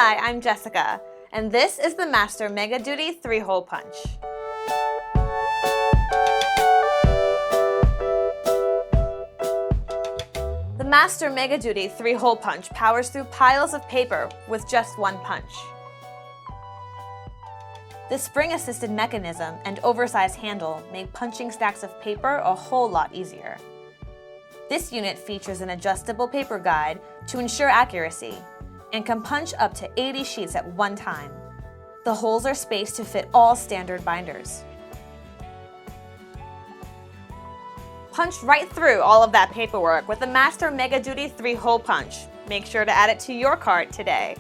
Hi, I'm Jessica, and this is the Master Mega Duty 3-hole punch. The Master Mega Duty 3-hole punch powers through piles of paper with just one punch. The spring-assisted mechanism and oversized handle make punching stacks of paper a whole lot easier. This unit features an adjustable paper guide to ensure accuracy and can punch up to 80 sheets at one time. The holes are spaced to fit all standard binders. Punch right through all of that paperwork with the Master Mega Duty 3-hole punch. Make sure to add it to your cart today.